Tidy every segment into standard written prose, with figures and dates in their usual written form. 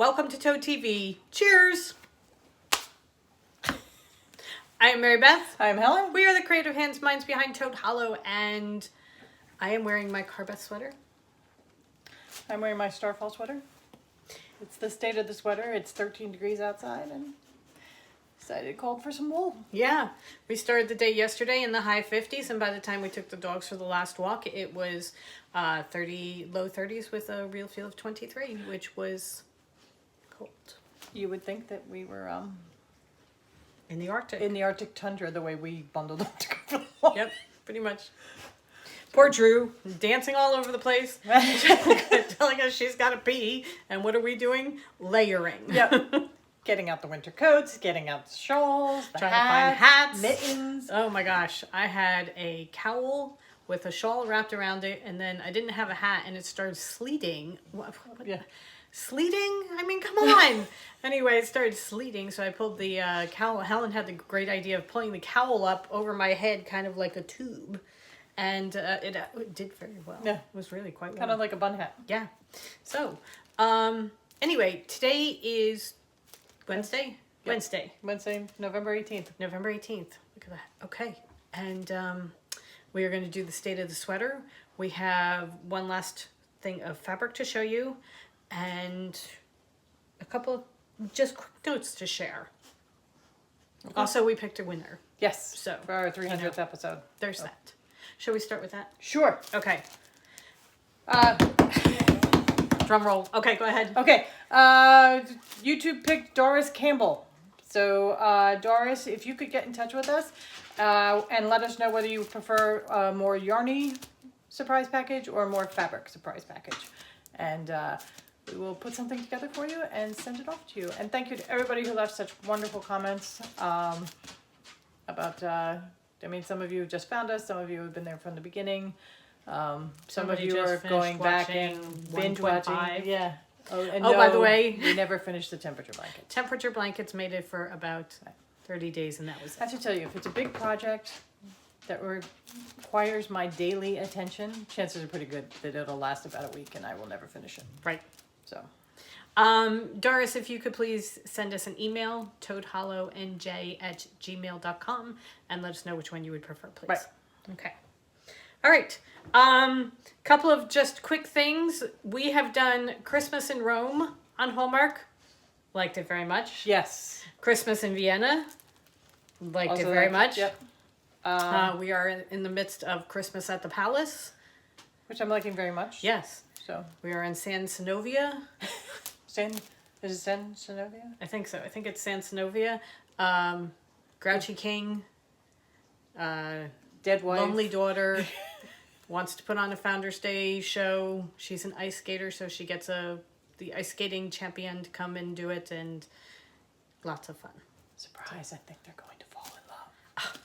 Welcome to Toad TV. Cheers! I am Mary Beth. I'm Helen. We are the creative hands, minds behind Toad Hollow, and I am wearing my Carbeth sweater. I'm wearing my Starfall sweater. It's the state of the sweater. It's 13 degrees outside and decided called for some wool. Yeah, we started the day yesterday in the high 50s, and by the time we took the dogs for the last walk, it was low 30s with a real feel of 23, which was cold. You would think that we were In the Arctic. in the Arctic tundra the way we bundled up to go for the walk. Yep, pretty much. Poor Drew, dancing all over the place, telling us she's got to pee. And what are we doing? Layering. Yep. Getting out the winter coats, getting out the shawls, the Trying to find hats. mittens. Oh my gosh. I had a cowl with a shawl wrapped around it, and then I didn't have a hat, and it started sleeting. What? Yeah. Sleeting? I mean, come on. Anyway, it started sleeting, so I pulled the cowl. Helen had the great idea of pulling the cowl up over my head, kind of like a tube. And it did very well. Yeah. It was really quite Kind well. of like a bun hat. Yeah. So, anyway, today is Wednesday? Yep. Wednesday, November 18th. November 18th. Look at that. Okay. And we are going to do the state of the sweater. We have one last thing of fabric to show you and a couple of just quick notes to share. Okay. Also, we picked a winner. Yes. So, for our 300th episode. There's that. Shall we start with that? Sure. Okay. Drum roll. Okay, go ahead. Okay. YouTube picked Doris Campbell. So, Doris, if you could get in touch with us and let us know whether you prefer a more yarny surprise package or a more fabric surprise package. And we will put something together for you and send it off to you. And thank you to everybody who left such wonderful comments about... I mean, some of you just found us. Some of you have been there from the beginning. Some of you are going back and binge watching. Yeah. And by the way, we never finished the temperature blanket. Temperature blankets made it for about 30 days, and that was I have to tell you, if it's a big project that requires my daily attention, chances are pretty good that it'll last about a week, and I will never finish it. Right. So. Doris, if you could please send us an email, toadhollowNJ@gmail.com, and let us know which one you would prefer, please. Right. Okay. All right. Couple of just quick things. We have done Christmas in Rome on Hallmark. Liked it very much. Yes. Christmas in Vienna. Liked Also it very much. Yep. We are in the midst of Christmas at the Palace. Which I'm liking very much. Yes. So. We are in San Synovia. Is it San Synovia? I think so. I think it's San Synovia. Grouchy King. Dead wife. Lonely daughter. Wants to put on a Founders Day show. She's an ice skater, so she gets the ice skating champion to come and do it, and lots of fun. Surprise, I think they're going to fall in love.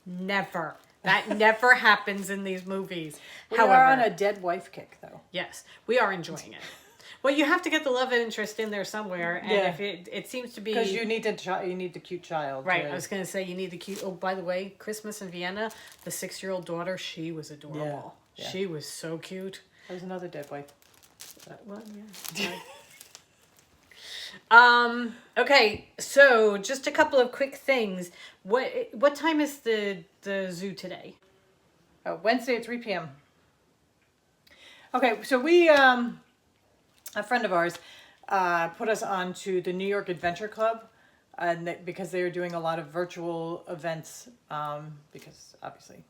Never. That never happens in these movies. We However, are on a dead wife kick, though. yes, we are enjoying it. Well, you have to get the love interest in there somewhere, and if it seems to be because you need the cute child, right. I was going to say you need the cute. Oh, by the way, Christmas in Vienna, the 6-year-old daughter, she was adorable. Yeah. She was so cute. There's another dead wife. Well, yeah. Okay, so just a couple of quick things. What time is the zoo today? Wednesday at 3 p.m. Okay, so we a friend of ours put us on to the New York Adventure Club, and because they are doing a lot of virtual events, because obviously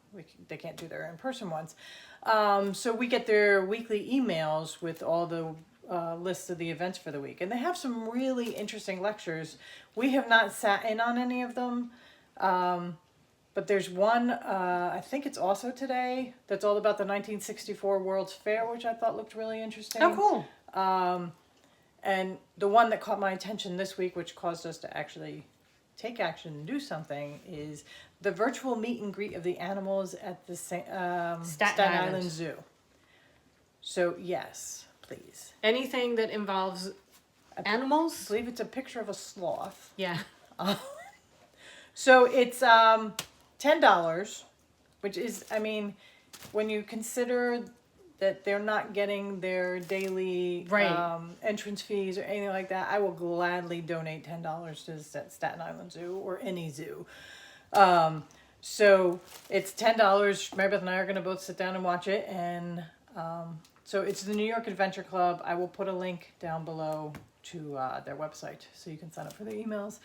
they can't do their in-person ones. So we get their weekly emails with all the lists of the events for the week, and they have some really interesting lectures. We have not sat in on any of them, but there's one, I think it's also today, that's all about the 1964 World's Fair, which I thought looked really interesting. Oh, cool. And the one that caught my attention this week, which caused us to actually take action and do something, is the virtual meet and greet of the animals at the Staten Island Zoo. So, yes, please. Anything that involves animals? I believe it's a picture of a sloth. Yeah. So it's $10, which is, I mean, when you consider that they're not getting their daily Right. entrance fees or anything like that, I will gladly donate $10 to the Staten Island Zoo or any zoo. So it's $10. Marybeth and I are going to both sit down and watch it. And so it's the New York Adventure Club. I will put a link down below to their website so you can sign up for their emails.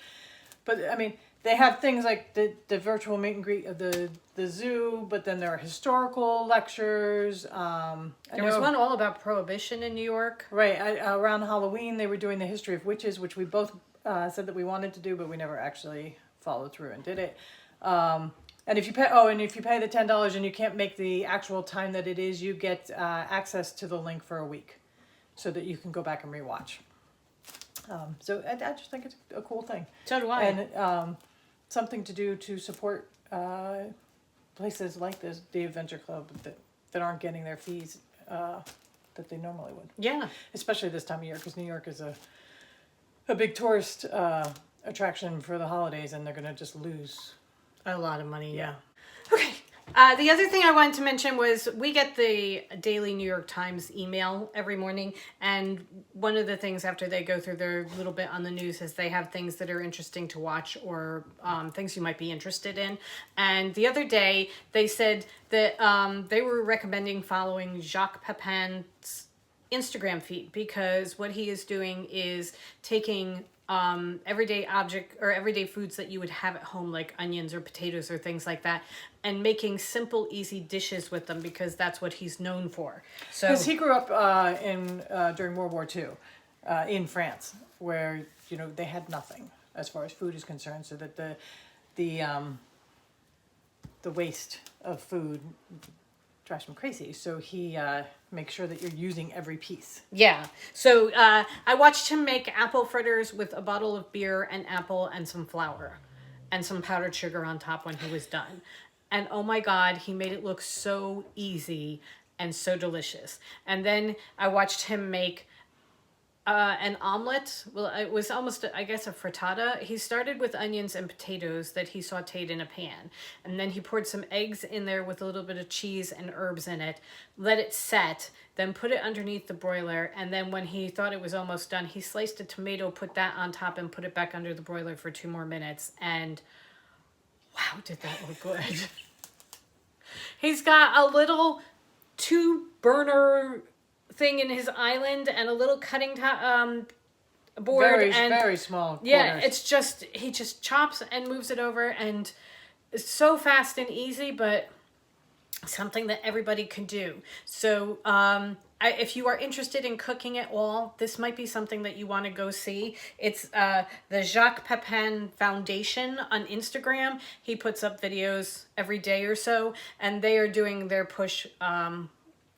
But I mean, they have things like the virtual meet and greet of the zoo, but then there are historical lectures. There was one all about Prohibition in New York. Right. Around Halloween, they were doing the history of witches, which we both said that we wanted to do, but we never actually followed through and did it. And if you pay, the $10 and you can't make the actual time that it is, you get access to the link for a week, so that you can go back and rewatch. So I just think it's a cool thing. So do I. And something to do to support places like this, the Adventure Club, that aren't getting their fees that they normally would. Yeah. Especially this time of year, because New York is a big tourist attraction for the holidays, and they're going to just lose A lot of money, Yeah. Okay. The other thing I wanted to mention was we get the daily New York Times email every morning, and one of the things after they go through their little bit on the news is they have things that are interesting to watch or things you might be interested in. And the other day they said that they were recommending following Jacques Pépin's Instagram feed, because what he is doing is taking everyday object or everyday foods that you would have at home, like onions or potatoes or things like that, and making simple, easy dishes with them, because that's what he's known for. So Because he grew up during World War II in France, where they had nothing as far as food is concerned, so that the waste of food drives him crazy. So he makes sure that you're using every piece. yeah. So I watched him make apple fritters with a bottle of beer, an apple, and some flour, and some powdered sugar on top when he was done. And oh my God, he made it look so easy and so delicious. And then I watched him make an omelet. Well, it was almost, I guess, a frittata. He started with onions and potatoes that he sauteed in a pan. And then he poured some eggs in there with a little bit of cheese and herbs in it, let it set, then put it underneath the broiler. And then when he thought it was almost done, he sliced a tomato, put that on top, and put it back under the broiler for 2 more minutes. And wow, did that look good. He's got a little 2-burner thing in his island and a little cutting board. Very small Yeah, corners. it's just, he just chops and moves it over, and it's so fast and easy, but something that everybody can do. So if you are interested in cooking at all, this might be something that you want to go see. It's the Jacques Pépin Foundation on Instagram. He puts up videos every day or so, and they are doing their push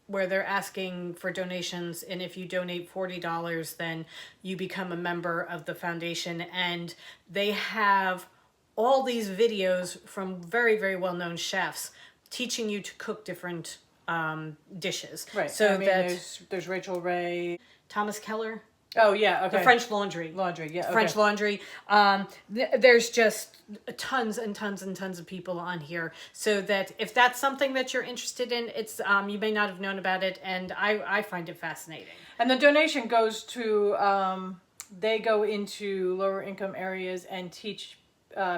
where they're asking for donations, and if you donate $40, then you become a member of the foundation. And they have all these videos from very, very well-known chefs teaching you to cook different dishes. Right. So there's Rachel Ray. Thomas Keller, Oh yeah. Okay. the French Laundry. Laundry. Yeah. French okay. Laundry. There's just tons and tons and tons of people on here, so that if that's something that you're interested in, it's you may not have known about it, and I find it fascinating. And the donation goes to they go into lower income areas and teach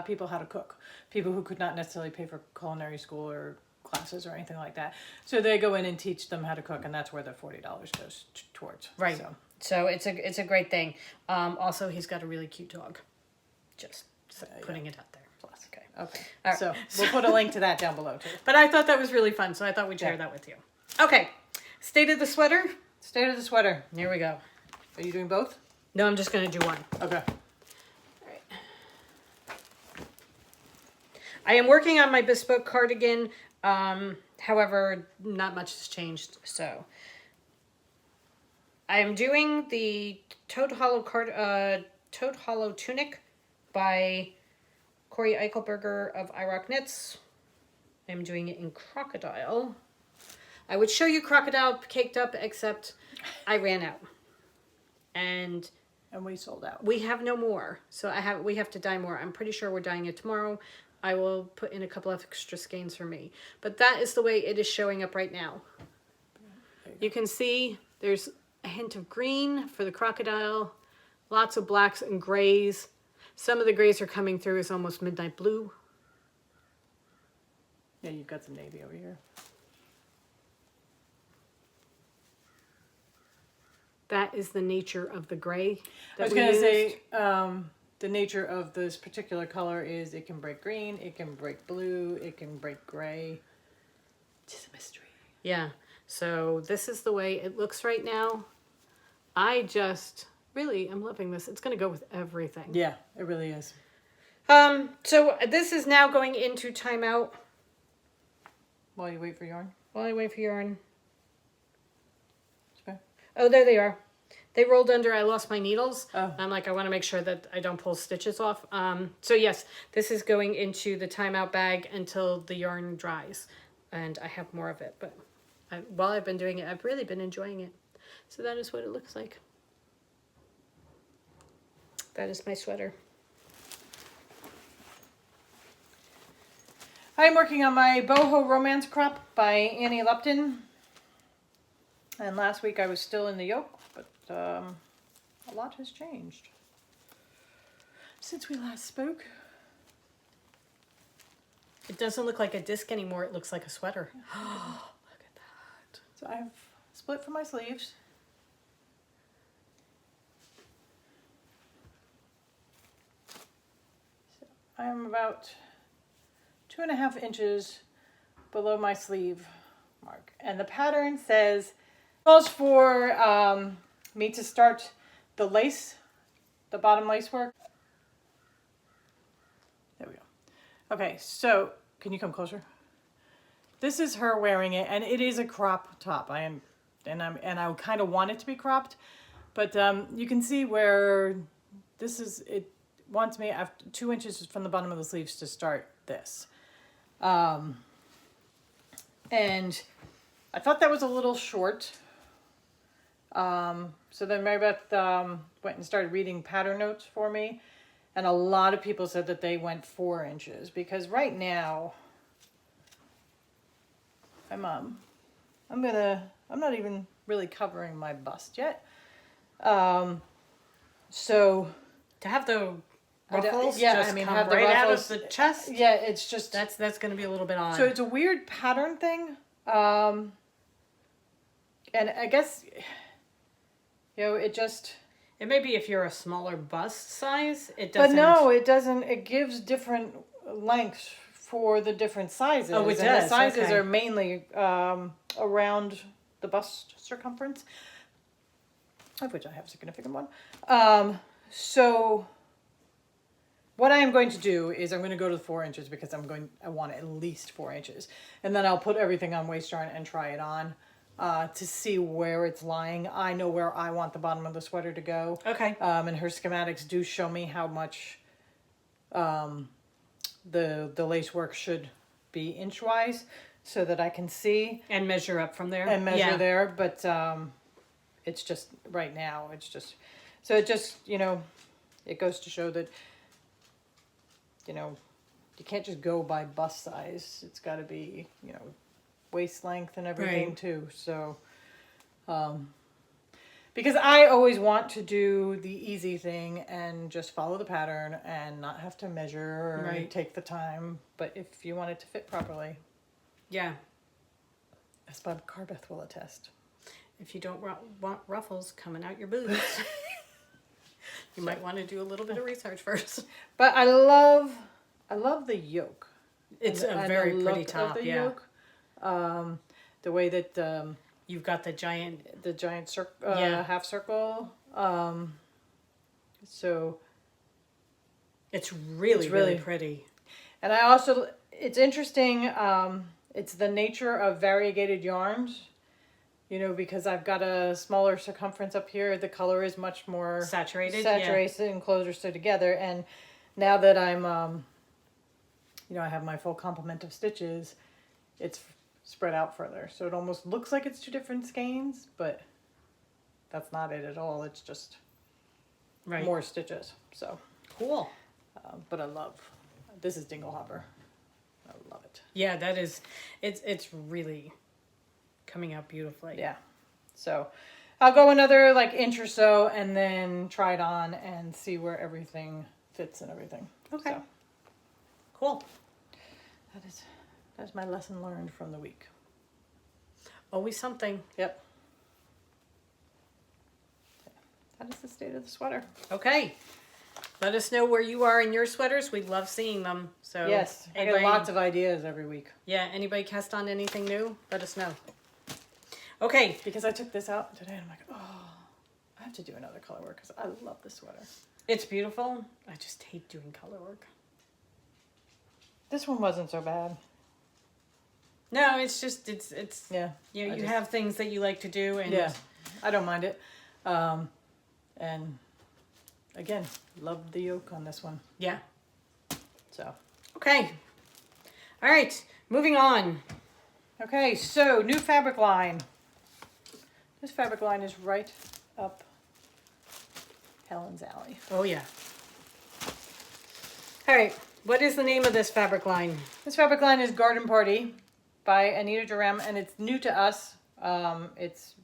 people how to cook. People who could not necessarily pay for culinary school or classes or anything like that. So they go in and teach them how to cook, and that's where the $40 goes towards. Right. So it's a great thing. Also, he's got a really cute dog. Just putting it out there. Okay. Okay. All right. So we'll put a link to that down below too. But I thought that was really fun, so I thought we'd share that with you. Okay. State of the sweater. State of the sweater. Here we go. Are you doing both? No, I'm just going to do one. Okay. All right. I am working on my bespoke cardigan. However, not much has changed, so I am doing the Toad Hollow tunic by Corey Eichelberger of iRock Knits. I'm doing it in crocodile. I would show you crocodile caked up, except I ran out, and we sold out. we have no more. So we have to dye more. I'm pretty sure we're dyeing it tomorrow. I will put in a couple of extra skeins for me. But that is the way it is showing up right now. You can see there's a hint of green for the crocodile, lots of blacks and grays. Some of the grays are coming through as almost midnight blue. Yeah, you've got some navy over here. That is the nature of the gray that I was we going to used. say, the nature of this particular color is it can break green, it can break blue, it can break gray. It's a mystery. Yeah, so this is the way it looks right now. I just really am loving this. It's going to go with everything. Yeah, it really is. So this is now going into timeout. While you wait for yarn. While I wait for yarn. Okay. Oh, there they are. They rolled under. I lost my needles. Oh. I'm like, I want to make sure that I don't pull stitches off. So yes, this is going into the timeout bag until the yarn dries. And I have more of it. But while I've been doing it, I've really been enjoying it. So that is what it looks like. That is my sweater. I'm working on my boho romance crop by Annie Lupton. And last week I was still in the yoke, but a lot has changed since we last spoke. It doesn't look like a disc anymore. It looks like a sweater. Oh, look at that. So I have split for my sleeves. So I am about 2.5 inches below my sleeve mark. And the pattern calls for me to start the lace, the bottom lace work. There we go. Okay, so can you come closer? This is her wearing it, and it is a crop top. I kind of want it to be cropped, but you can see where it wants me after 2 inches from the bottom of the sleeves to start this. And I thought that was a little short. So then Mary Beth went and started reading pattern notes for me. And a lot of people said that they went 4 inches because right now I'm not even really covering my bust yet. So to have the ruffles have the right out ruffles of the chest. Yeah, it's just That's going to be a little bit odd. so it's a weird pattern thing. And I guess It may be if you're a smaller bust size, it doesn't. But no, it doesn't. It gives different lengths for the different sizes. Oh, it and does. the sizes Okay. are mainly around the bust circumference, of which I have a significant one. So what I am going to do is I'm going to go to the 4 inches because I want at least 4 inches. And then I'll put everything on waist yarn and try it on. To see where it's lying. I know where I want the bottom of the sweater to go. Okay. And her schematics do show me how much the lace work should be inchwise so that I can see. And measure up from there. And measure Yeah. there. But it's just, right now, it just, it goes to show that, you can't just go by bust size. It's got to be, waist length and everything Right. too. So, because I always want to do the easy thing and just follow the pattern and not have to measure or Right. take the time. But if you want it to fit properly, Yeah. as Bob Carbeth will attest. If you don't want ruffles coming out your boobs, you might want to do a little bit of research first. But I love the yoke. It's And a the very look pretty of top. the Yeah. yoke. The way that You've got the giant. circle, Yeah. half circle. So, It's really, It's really really- pretty. and I also, it's interesting. It's the nature of variegated yarns. Because I've got a smaller circumference up here, the color is much more Saturated. saturated and closer together. And now that I'm, I have my full complement of stitches, it's spread out further. So it almost looks like it's two different skeins, but that's not it at all. It's just Yeah. Right. more stitches. So, Cool. but this is Dinglehopper. I love it. Yeah, that is. It's really coming out beautifully. Yeah. So I'll go another like inch or so and then try it on and see where everything fits and everything. Okay. So Cool. that's my lesson learned from the week. Always something. Yep. That is the state of the sweater. Okay. Let us know where you are in your sweaters. We love seeing them. So Yes, I get lots of ideas every week. Yeah, anybody cast on anything new? Let us know. Okay. Because I took this out today and I'm like, oh, I have to do another color work because I love this sweater. It's beautiful. I just hate doing color work. This one wasn't so bad. No, it's just, it's Yeah. you have things that you like to do. And Yeah, I don't mind it. And again, love the yoke on this one. Yeah. So, Okay. All right. Moving on. okay, so new fabric line. This fabric line is right up Helen's alley. Oh, yeah. All right. What is the name of this fabric line? This fabric line is Garden Party by Anita Durham, and it's new to us. It's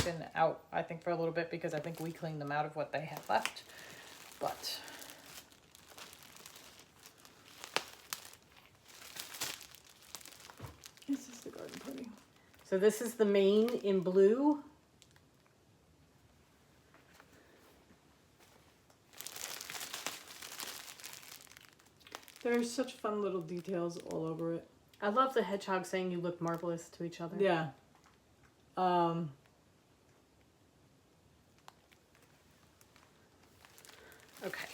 been out, I think, for a little bit because I think we cleaned them out of what they had left. But this is the Garden Party. So this is the main in blue. There's such fun little details all over it. I love the hedgehog saying you look marvelous to each other. Yeah. Okay.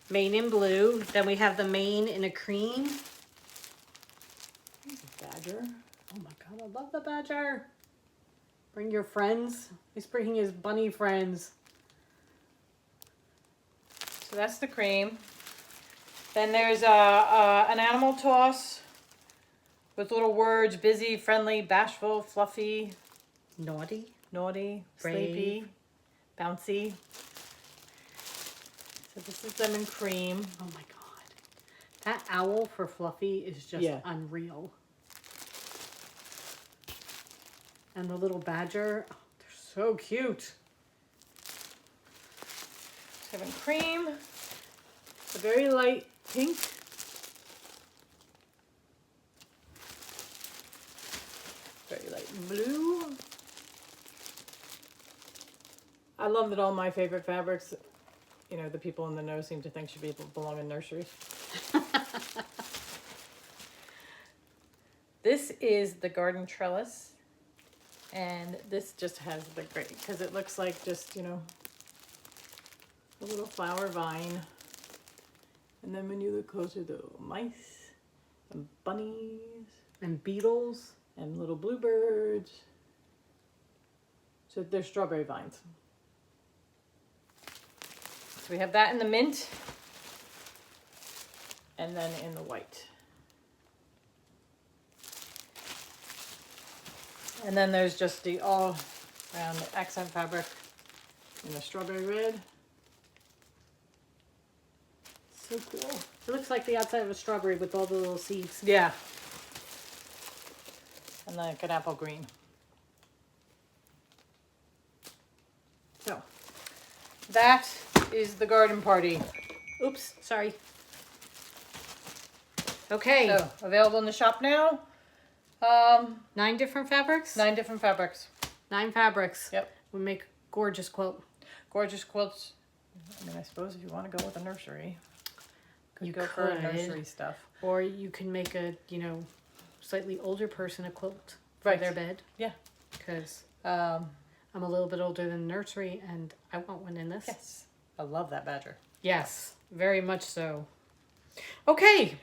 Main in blue. Then we have the main in a cream. Badger. Oh my god, I love the badger. Bring your friends. He's bringing his bunny friends. So that's the cream. Then there's an animal toss with little words: busy, friendly, bashful, fluffy, Naughty. naughty, Brave. sleepy, bouncy. So this is them in cream. Oh my god. That owl for Fluffy is just Yeah. unreal. And the little badger, oh, they're so cute. So in cream, a very light pink. Very light blue. I love that all my favorite fabrics, you know, the people in the know seem to think should belong in nurseries. This is the garden trellis. And this just has the great, because it looks like just, you know, a little flower vine. And then when you look closer, the little mice and bunnies And beetles. and little bluebirds. So they're strawberry vines. So we have that in the mint and then in the white. And then there's just the all around accent fabric in the strawberry red. So cool. It looks like the outside of a strawberry with all the little seeds. Yeah. And like an apple green. So that is the garden party. Oops, sorry. Okay. So available in the shop now. 9 different fabrics? 9 different fabrics. 9 fabrics. Yep. We make a gorgeous quilt. Gorgeous quilts. I mean, I suppose if you want to go with a nursery, You go for could. nursery stuff. Or you can make a, you know, slightly older person a quilt for Right. their bed. Yeah. Because Um, I'm a little bit older than nursery and I want one in this. yes. I love that badger. Yes, very much so. Okay,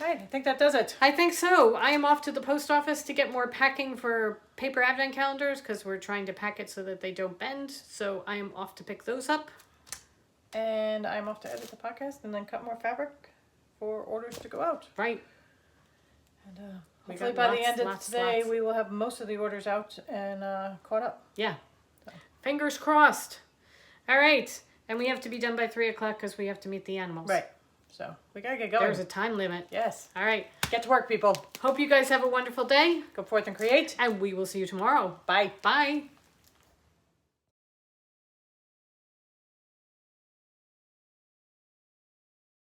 Right, I think that does it. I think so. I am off to the post office to get more packing for paper advent calendars because we're trying to pack it so that they don't bend. So I am off to pick those up. And I'm off to edit the podcast and then cut more fabric for orders to go out. Right. And We hopefully got by the lots, end of lots, today, lots. we will have most of the orders out and caught up. Yeah. Fingers crossed. All right. And we have to be done by 3 o'clock because we have to meet the animals. Right. So we gotta get going. There's a time limit. Yes. All right. Get to work, people. Hope you guys have a wonderful day. Go forth and create. And we will see you tomorrow. Bye. Bye.